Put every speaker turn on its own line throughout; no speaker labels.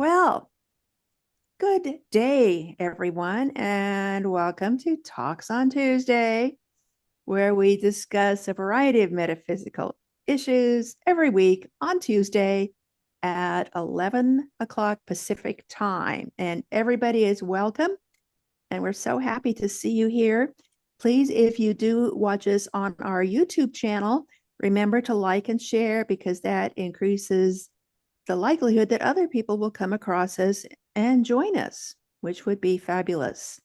Well, good day, everyone, and welcome to Talks on Tuesday, where we discuss a variety of metaphysical issues every week on Tuesday at 11 o'clock Pacific time. And everybody is welcome, and we're so happy to see you here. Please, if you do watch us on our YouTube channel, remember to like and share because that increases the likelihood that other people will come across us and join us, which would be fabulous.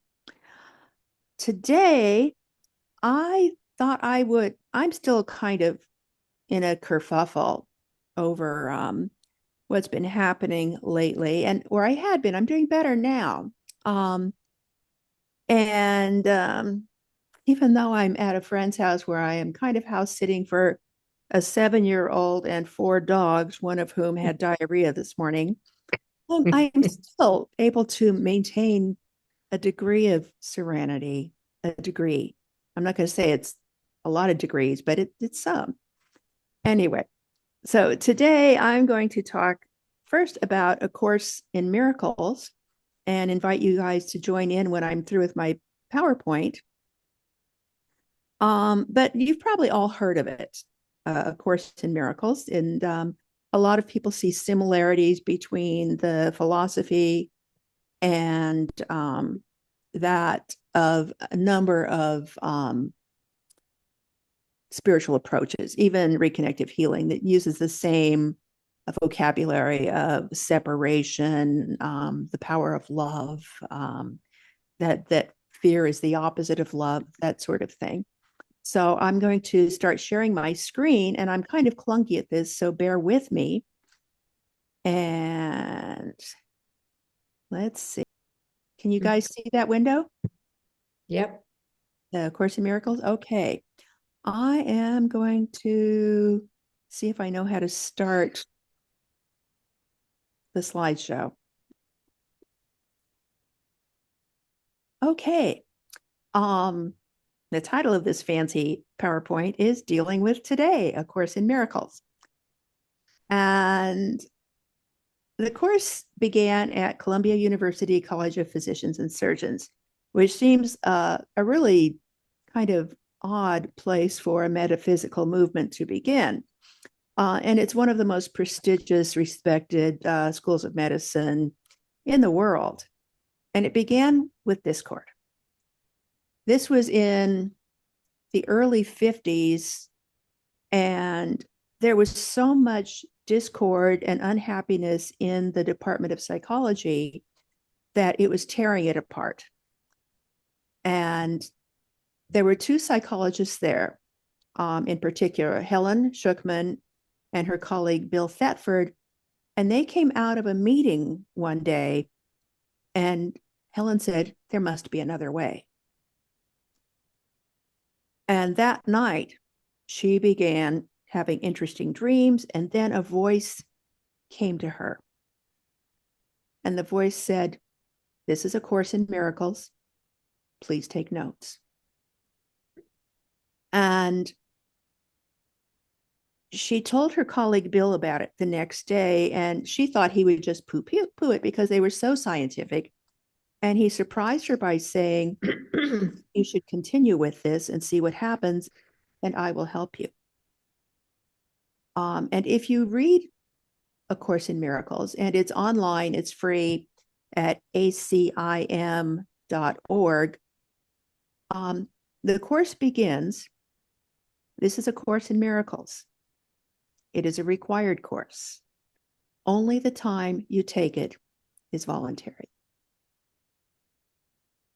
Today, I thought I'm still kind of in a kerfuffle over what's been happening lately, and where I had been, I'm doing better now. Um, and Even though I'm at a friend's house where I am kind of house sitting for a 7-year-old and 4 dogs, one of whom had diarrhea this morning, I'm still able to maintain a degree of serenity, a degree. I'm not going to say it's a lot of degrees, but it's some. Anyway, so today I'm going to talk first about A Course in Miracles and invite you guys to join in when I'm through with my PowerPoint. But you've probably all heard of it, A Course in Miracles, and a lot of people see similarities between the philosophy and that of a number of spiritual approaches, even reconnective healing that uses the same vocabulary of separation, the power of love, that fear is the opposite of love, that sort of thing. So I'm going to start sharing my screen, and I'm kind of clunky at this, so bear with me. And let's see. Can you guys see that window?
Yep.
The Course in Miracles? Okay. I am going to see if I know how to start the slideshow. Okay. The title of this fancy PowerPoint is Dealing with Today, A Course in Miracles. And the course began at Columbia University College of Physicians and Surgeons, which seems a really kind of odd place for a metaphysical movement to begin. And it's one of the most prestigious, respected schools of medicine in the world. And it began with discord. This was in the early 50s, and there was so much discord and unhappiness in the Department of Psychology that it was tearing it apart. And there were 2 psychologists there, in particular, Helen Schuckman and her colleague Bill Thetford, and they came out of a meeting one day, and Helen said, "There must be another way." And that night, she began having interesting dreams, and then a voice came to her. And the voice said, "This is A Course in Miracles. Please take notes." And she told her colleague Bill about it the next day, and she thought he would just poo it because they were so scientific. And he surprised her by saying, "You should continue with this and see what happens, and I will help you." And if you read A Course in Miracles, and it's online, it's free at acim.org, the course begins, "This is A Course in Miracles. It is a required course. Only the time you take it is voluntary."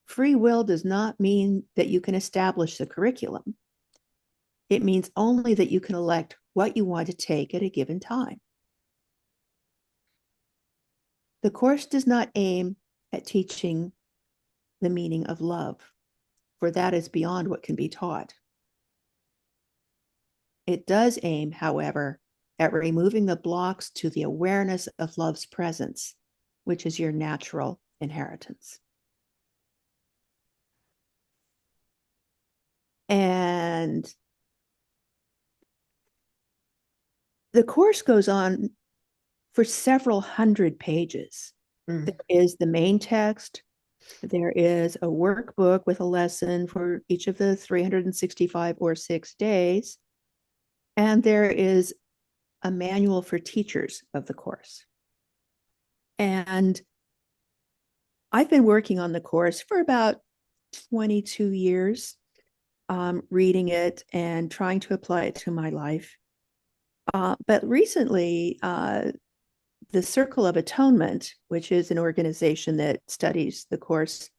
Free will does not mean that you can establish the curriculum. It means only that you can elect what you want to take at a given time. The course does not aim at teaching the meaning of love, for that is beyond what can be taught. It does aim, however, at removing the blocks to the awareness of love's presence, which is your natural inheritance. And the course goes on for several hundred pages. There is the main text. There is a workbook with a lesson for each of the 365 or 6 days. And there is a manual for teachers of the course. And I've been working on the course for about 22 years, reading it and trying to apply it to my life. But recently, the Circle of Atonement, which is an organization that studies the course,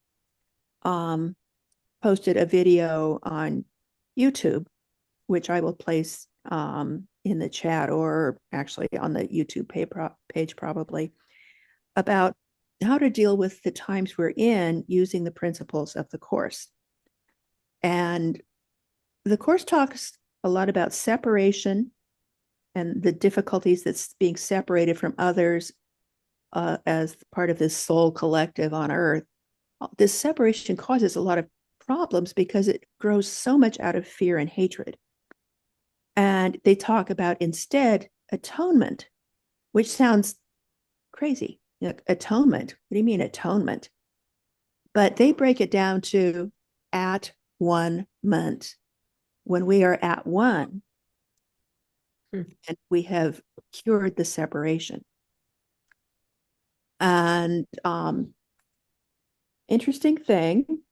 posted a video on YouTube, which I will place in the chat or actually on the YouTube page probably, about how to deal with the times we're in using the principles of the course. And the course talks a lot about separation and the difficulties that's being separated from others as part of this soul collective on earth. This separation causes a lot of problems because it grows so much out of fear and hatred. And they talk about instead atonement, which sounds crazy. Atonement. What do you mean atonement? But they break it down to at 1 month. When we are at one, and we have cured the separation. And interesting thing,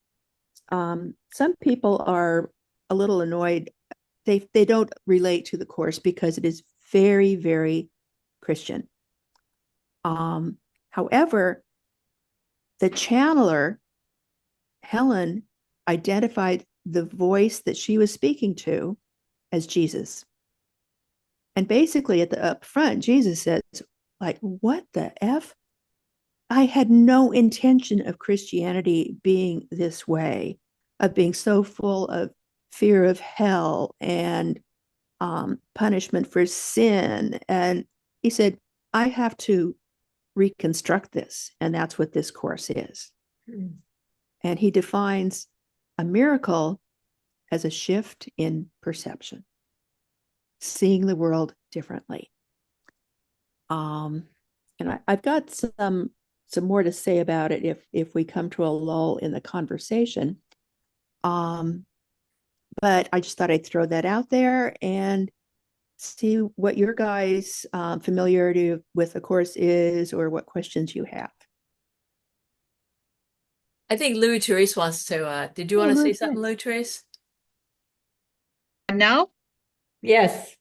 some people are a little annoyed. They don't relate to the course because it is very, very Christian. However, the channeler, Helen, identified the voice that she was speaking to as Jesus. And basically at the up front, Jesus says, like, what the F? I had no intention of Christianity being this way, of being so full of fear of hell and punishment for sin. And he said, I have to reconstruct this. And that's what this course is. Mm. And he defines a miracle as a shift in perception, seeing the world differently. And I've got some more to say about it if we come to a lull in the conversation. But I just thought I'd throw that out there and see what your guys' familiarity with the course is or what questions you have.
I think Louis Therese wants to, did you want to say something, Louis Therese?
Now?
Yes.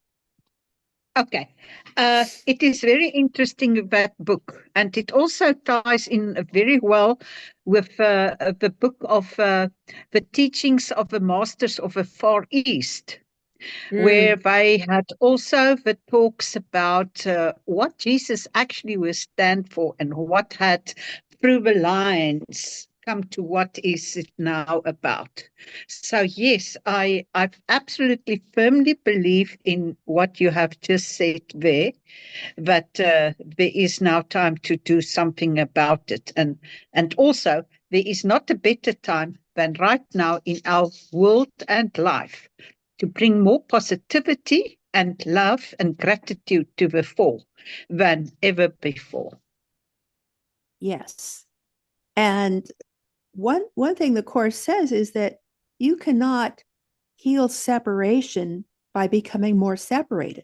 Okay. It is very interesting, that book, and it also ties in very well with the book of the teachings of the Masters of the Far East, where they had also the talks about what Jesus actually will stand for and what had, through the lines, come to what is it now about. So yes, I absolutely firmly believe in what you have just said there, that there is now time to do something about it. And also, there is not a better time than right now in our world and life to bring more positivity and love and gratitude to the fore than ever before.
Yes. And one thing the course says is that you cannot heal separation by becoming more separated,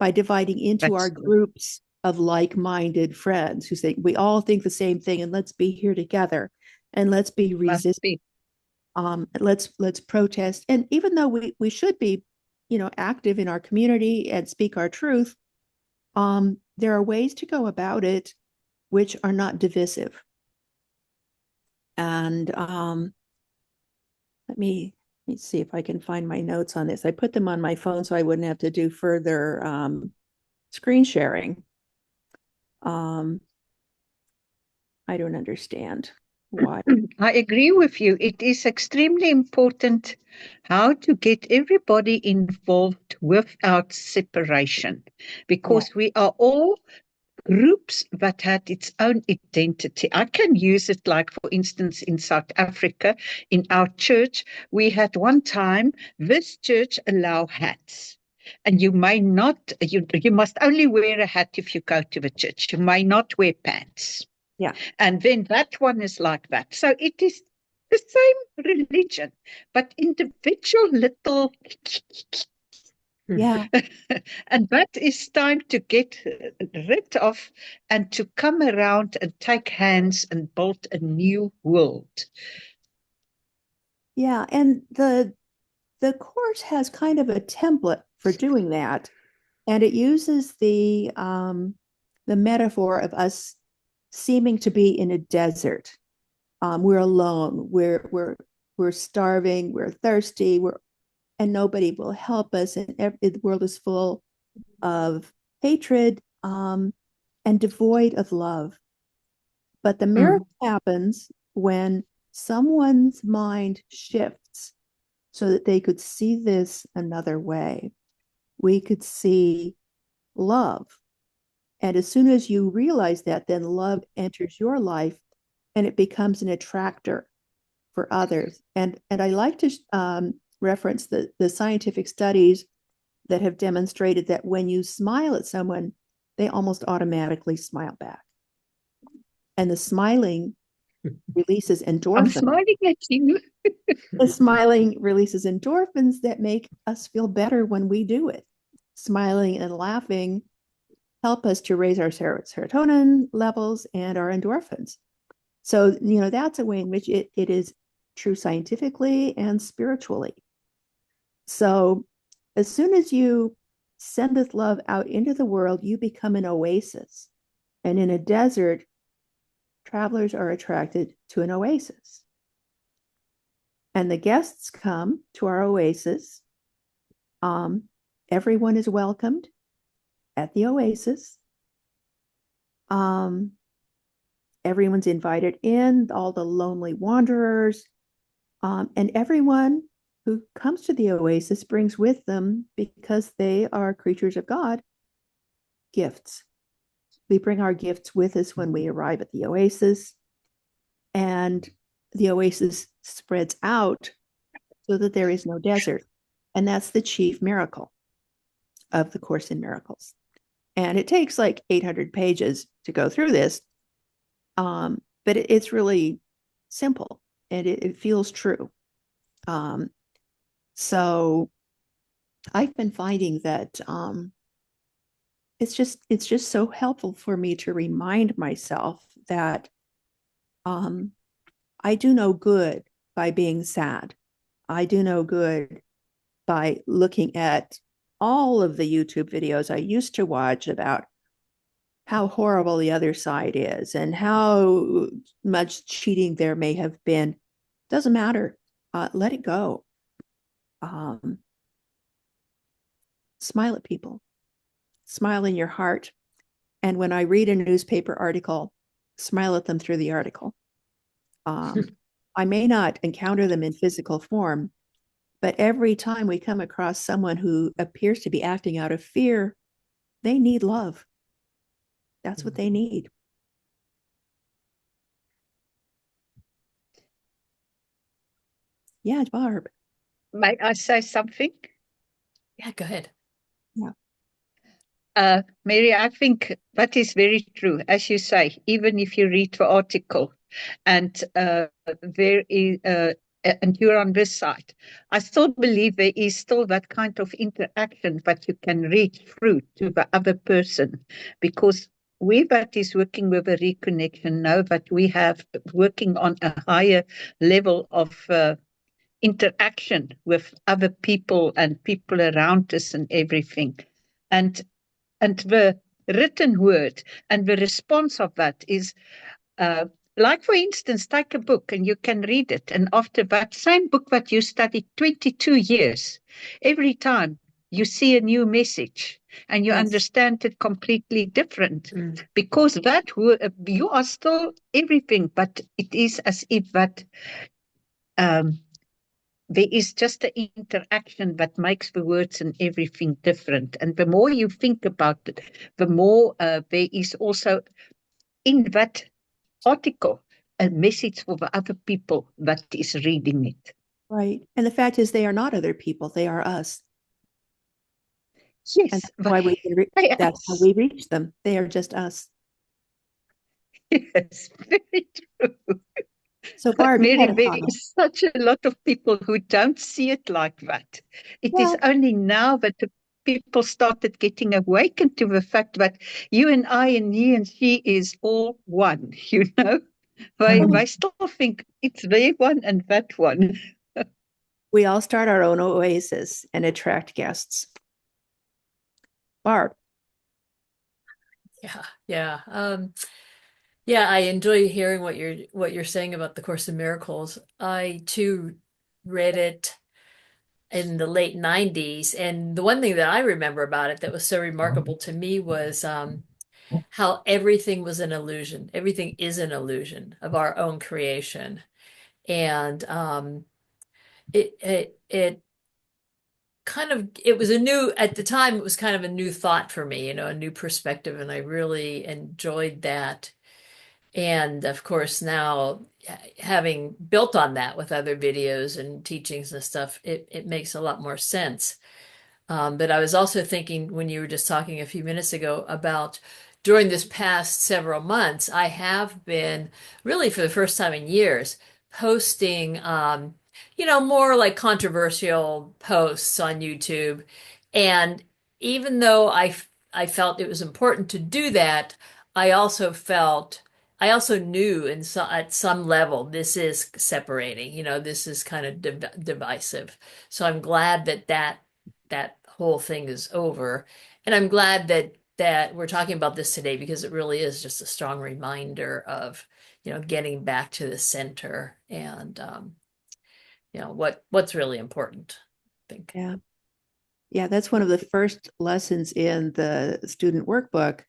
by dividing into our groups of like-minded friends who say we all think the same thing and let's be here together and let's be resistant. Let's protest. And even though we should be, active in our community and speak our truth, there are ways to go about it which are not divisive. And let me see if I can find my notes on this. I put them on my phone so I wouldn't have to do further screen sharing. I don't understand why.
I agree with you. It is extremely important how to get everybody involved without separation, because we are all groups that had its own identity. I can use it like, for instance, in South Africa, in our church, we had one time, this church allow hats. And you may not, you must only wear a hat if you go to the church. You may not wear pants.
Yeah.
And then that one is like that. So it is the same religion, but individual little.
Yeah.
And that is time to get rid of and to come around and take hands and build a new world.
Yeah. And the course has kind of a template for doing that. And it uses the metaphor of us seeming to be in a desert. We're alone. We're starving. We're thirsty. And nobody will help us. And the world is full of hatred and devoid of love. But the miracle happens when someone's mind shifts so that they could see this another way. We could see love. And as soon as you realize that, then love enters your life and it becomes an attractor for others. And I like to reference the scientific studies that have demonstrated that when you smile at someone, they almost automatically smile back. And the smiling releases endorphins.
I'm smiling at you.
The smiling releases endorphins that make us feel better when we do it. Smiling and laughing help us to raise our serotonin levels and our endorphins. So, that's a way in which it is true scientifically and spiritually. So, as soon as you sendeth love out into the world, you become an oasis. And in a desert, travelers are attracted to an oasis. And the guests come to our oasis. Everyone is welcomed at the oasis. Everyone's invited in, all the lonely wanderers, and everyone who comes to the oasis brings with them, because they are creatures of God, gifts. We bring our gifts with us when we arrive at the oasis, and the oasis spreads out so that there is no desert. And that's the chief miracle of the Course in Miracles. And it takes like 800 pages to go through this, but it's really simple and it feels true. So I've been finding that it's just so helpful for me to remind myself that I do no good by being sad. I do no good by looking at all of the YouTube videos I used to watch about how horrible the other side is and how much cheating there may have been. Doesn't matter. Let it go. Smile at people. Smile in your heart. And when I read a newspaper article, smile at them through the article. I may not encounter them in physical form, but every time we come across someone who appears to be acting out of fear, they need love. That's what they need. Yeah, Barb.
May I say something?
Yeah, go ahead.
Mary, I think that is very true. As you say, even if you read the article and there is, and you're on this side, I still believe there is still that kind of interaction that you can reach through to the other person, because we that is working with a reconnection know that we have working on a higher level of interaction with other people and people around us and everything. And the written word and the response of that is like, for instance, take a book and you can read it. And after that same book that you studied 22 years, every time you see a new message and you understand it completely different, because that you are still everything, but it is as if that there is just an interaction that makes the words and everything different. And the more you think about it, the more there is also in that article a message for the other people that is reading it.
Right. And the fact is, they are not other people, they are us. And
Yes,
that's why
they are,
that's how we reach them. They are just us.
yes, very true.
So
But
Barb, you
Mary,
had a
there
comment.
is such a lot of people who don't see it like that. It is
Well,
only now that the people started getting awakened to the fact that you and I and he and she is all one, you know?
well,
They still think it's their one and that one.
we all start our own oasis and attract guests. Barb,
Yeah, yeah. Yeah, I enjoy hearing what you're saying about the Course in Miracles. I too read it in the late 90s, and the one thing that I remember about it that was so remarkable to me was how everything was an illusion. Everything is an illusion of our own creation. And it kind of it was a new at the time it was kind of a new thought for me, a new perspective, and I really enjoyed that. And of course, now having built on that with other videos and teachings and stuff, it makes a lot more sense. But I was also thinking when you were just talking a few minutes ago about during this past several months, I have been really for the first time in years posting, more like controversial posts on YouTube. And even though I felt it was important to do that, I also felt I also knew at some level this is separating, this is kind of divisive. So I'm glad that whole thing is over. And I'm glad that we're talking about this today because it really is just a strong reminder of, getting back to the center and what's really important, I think.
yeah. Yeah, that's one of the first lessons in the student workbook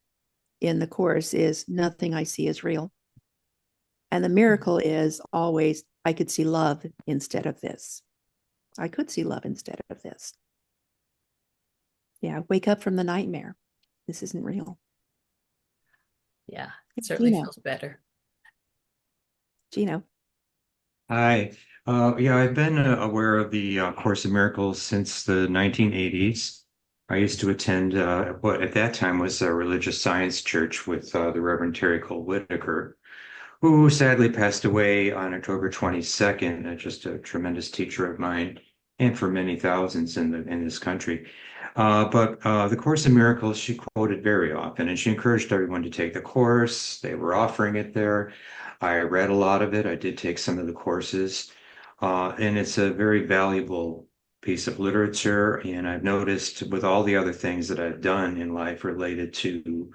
in the course is nothing I see is real. And the miracle is always I could see love instead of this. I could see love instead of this. Yeah, wake up from the nightmare. This isn't real.
Yeah, it certainly
Gino,
feels better.
Gino.
Hi. Yeah, I've been aware of the Course in Miracles since the 1980s. I used to attend what at that time was a religious science church with the Reverend Terry Cole Whitaker, who sadly passed away on October 22nd. Just a tremendous teacher of mine and for many thousands in this country. But the Course in Miracles she quoted very often, and she encouraged everyone to take the course. They were offering it there. I read a lot of it. I did take some of the courses, and it's a very valuable piece of literature. And I've noticed with all the other things that I've done in life related to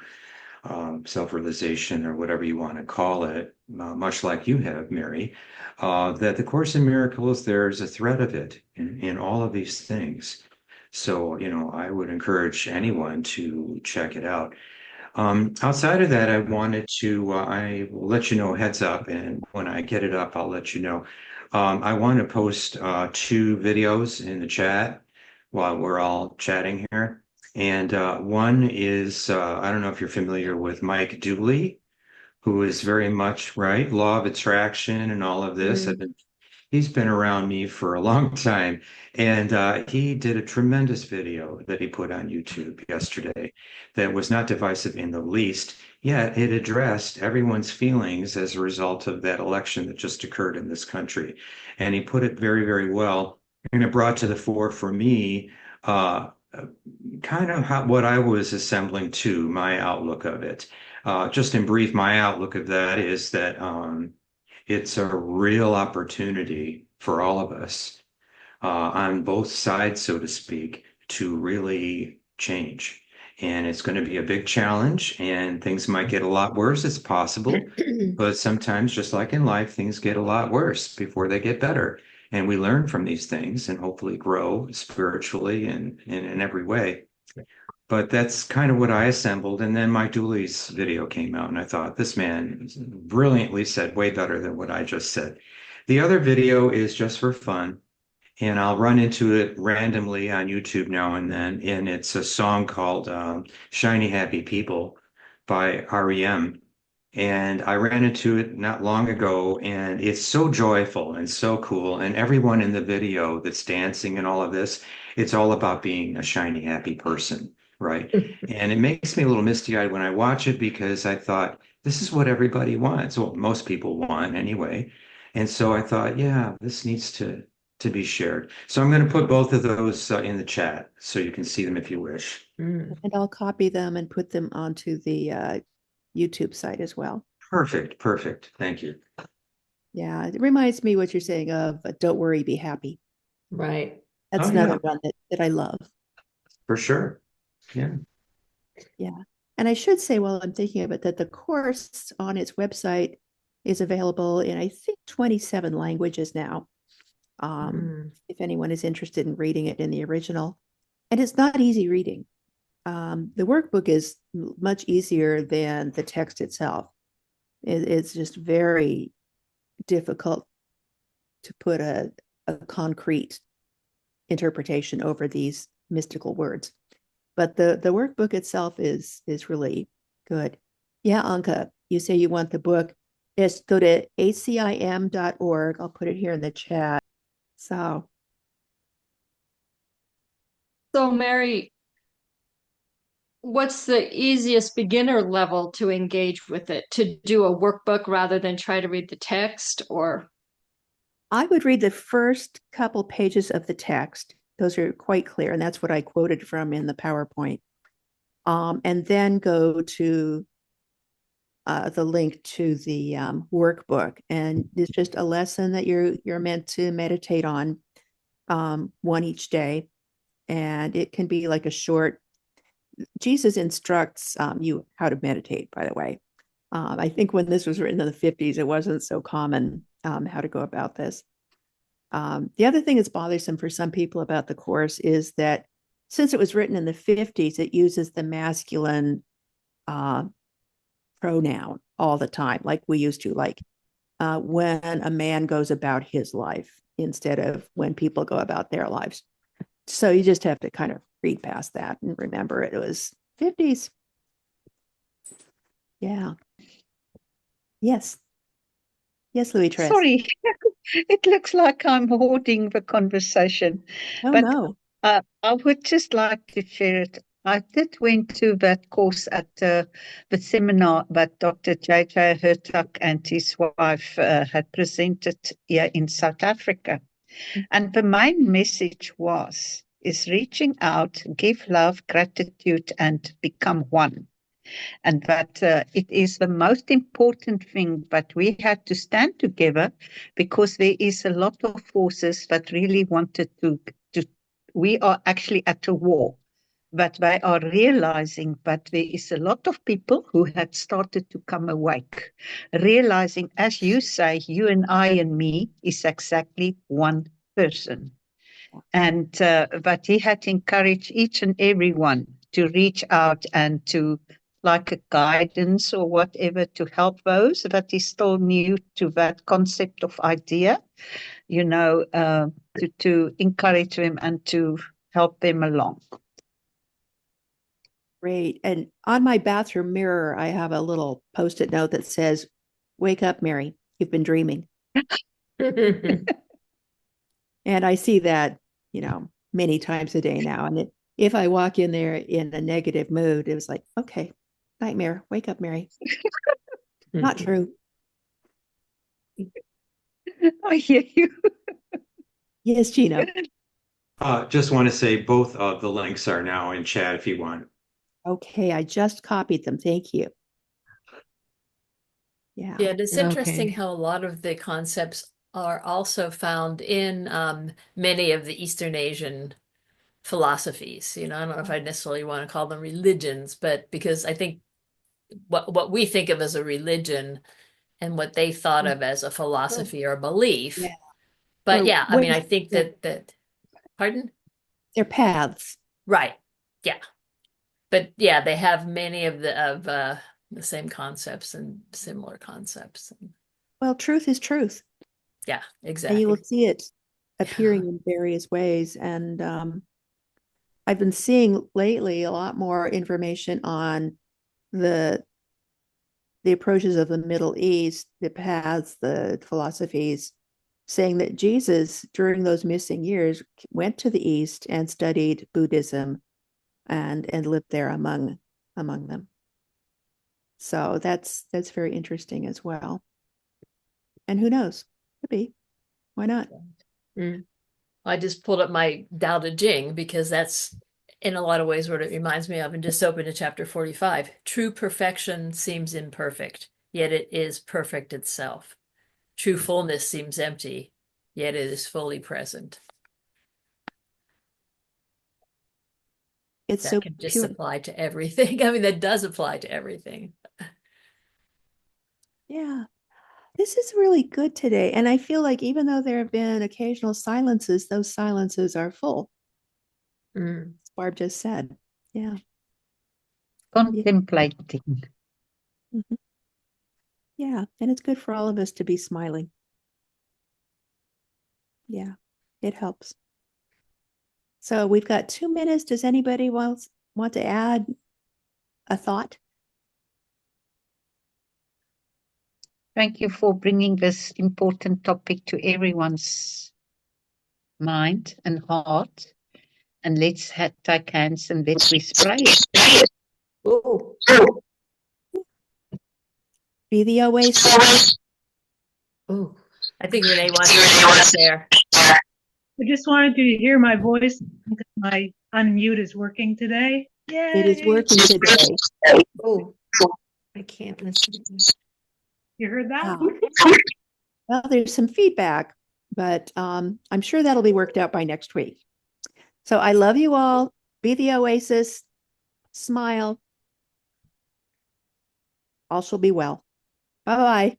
self-realization or whatever you want to call it, much like you have, Mary, that the Course in Miracles, there's a thread of it in all of these things. So, I would encourage anyone to check it out. Outside of that, I will let you know heads up, and when I get it up, I'll let you know. I want to post two videos in the chat while we're all chatting here. And one is, I don't know if you're familiar with Mike Dooley, who is very much, right, law of attraction and all of this.
Mm.
He's been around me for a long time, and he did a tremendous video that he put on YouTube yesterday that was not divisive in the least, yet it addressed everyone's feelings as a result of that election that just occurred in this country. And he put it very, very well, and it brought to the fore for me kind of what I was assembling to my outlook of it. Just in brief, my outlook of that is that it's a real opportunity for all of us on both sides, so to speak, to really change. And it's going to be a big challenge, and things might get a lot worse. It's possible, but sometimes, just like in life, things get a lot worse before they get better. And we learn from these things and hopefully grow spiritually and in every way. But that's kind of what I assembled. And then Mike Dooley's video came out, and I thought, this man brilliantly said way better than what I just said. The other video is just for fun, and I'll run into it randomly on YouTube now and then. And it's a song called Shiny Happy People by REM. And I ran into it not long ago, and it's so joyful and so cool. And everyone in the video that's dancing and all of this, it's all about being a shiny, happy person, right? And it makes me a little misty-eyed when I watch it because I thought, this is what everybody wants. Well, most people want anyway. And so I thought, yeah, this needs to be shared. So I'm going to put both of those in the chat so you can see them if you wish.
Mm.
And I'll copy them and put them onto the YouTube site as well.
Perfect, perfect. Thank you.
Yeah, it reminds me what you're saying of Don't Worry, Be Happy.
Right.
That's
Oh,
another
yeah,
one that I love.
for sure. Yeah.
Yeah. And I should say, while I'm thinking of it, that the course on its website is available in, I think, 27 languages now. If anyone is interested in reading it in the original. And it's not easy reading. The workbook is much easier than the text itself. It's just very difficult to put a concrete interpretation over these mystical words. But the workbook itself is really good. Yeah, Anka, you say you want the book. Just go to acim.org. I'll put it here in the chat. So
Mary, what's the easiest beginner level to engage with it? To do a workbook rather than try to read the text, or?
I would read the first couple pages of the text. Those are quite clear, and that's what I quoted from in the PowerPoint. And then go to the link to the workbook, and it's just a lesson that you're meant to meditate on, one each day, and it can be like a short. Jesus instructs you how to meditate. By the way, I think when this was written in the 50s, it wasn't so common how to go about this. The other thing that's bothersome for some people about the course is that since it was written in the 50s, it uses the masculine pronoun all the time, like we used to, like when a man goes about his life instead of when people go about their lives. So you just have to kind of read past that and remember it was 50s. Yeah. Yes. Yes, Louis Tres.
Sorry, it looks like I'm hoarding the conversation,
Oh,
but
no.
I would just like to share it. I did went to that course at the seminar that Dr. J.J. Hertuck and his wife had presented here in South Africa. And the main message is reaching out, give love, gratitude, and become one. And that it is the most important thing that we had to stand together, because there is a lot of forces that really wanted to we are actually at a war, but they are realizing that there is a lot of people who had started to come awake, realizing, as you say, you and I and me is exactly one person. And but he had encouraged each and every one to reach out and to, like a guidance or whatever, to help those that is still new to that concept of idea, to encourage them and to help them along.
Great. And on my bathroom mirror, I have a little post-it note that says, "Wake up, Mary. You've been dreaming." And I see that, many times a day now. And if I walk in there in a negative mood, it was like, okay, nightmare, wake up, Mary. Not true.
I hear you.
Yes, Gino.
Just want to say both of the links are now in chat if you want.
Okay, I just copied them. Thank you. Yeah.
Yeah, it's interesting
Okay.
how a lot of the concepts are also found in many of the Eastern Asian philosophies. I don't know if I necessarily want to call them religions, but because I think what we think of as a religion and what they thought of as a philosophy or belief.
Yeah.
But
Or
yeah, I mean, I
ways-
think that pardon?
They're paths.
Right. Yeah. But yeah, they have many of the same concepts and similar concepts.
Well, truth is truth.
Yeah,
And you will
exactly.
see it appearing in various ways. And I've been seeing lately a lot more information on the the approaches of the Middle East, the paths, the philosophies, saying that Jesus, during those missing years, went to the East and studied Buddhism and lived there among them. So that's very interesting as well. And who knows? Could be. Why not?
I just pulled up my Tao Te Ching because that's in a lot of ways what it reminds me of, and just open to chapter 45. True perfection seems imperfect, yet it is perfect itself. True fullness seems empty, yet it is fully present.
It's
That
so
can just
pure.
apply to everything. I mean, that does apply to everything.
Yeah. This is really good today. And I feel like even though there have been occasional silences, those silences are full. As Barb just said. Yeah.
Contemplating.
Mhm. Yeah. And it's good for all of us to be smiling. Yeah, it helps. So we've got 2 minutes. Does anybody want to add a thought?
Thank you for bringing this important topic to everyone's mind and heart. And let's take hands and let's spray it.
Ooh.
Be the oasis.
Ooh. I think Renee wants to share.
I just wanted you to hear my voice because my unmute is working today. Yay!
It is working today.
Oh, I can't listen.
You heard that?
Wow. Well, there's some feedback, but I'm sure that'll be worked out by next week. So I love you all. Be the oasis. Smile. All shall be well. Bye-bye.